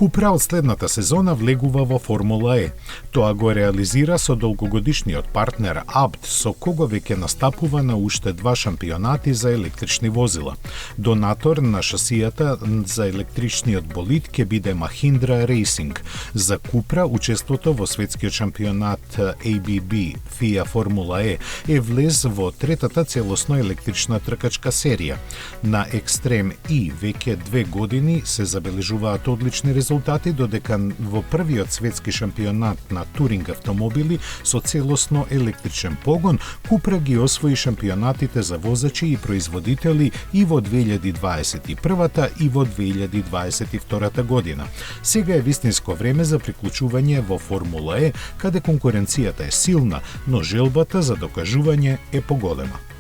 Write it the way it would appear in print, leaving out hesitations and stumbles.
Купра од следната сезона влегува во Формула Е. Тоа го реализира со долгогодишниот партнер Abt, со кого веќе настапува на уште 2 шампионати за електрични возила. Донатор на шасијата за електричниот болид ќе биде Mahindra Racing. За Купра, учеството во светскиот шампионат ABB FIA Формула Е влез во третата целосно електрична тркачка серија. На Екстрем И веќе 2 години се забележуваат одлични резултати, додека во првиот светски шампионат на туринг автомобили со целосно електричен погон, Купра ги освои шампионатите за возачи и производители и во 2021 и во 2022 година. Сега е вистинско време за приклучување во Формула Е, каде конкуренцијата е силна, но желбата за докажување е поголема.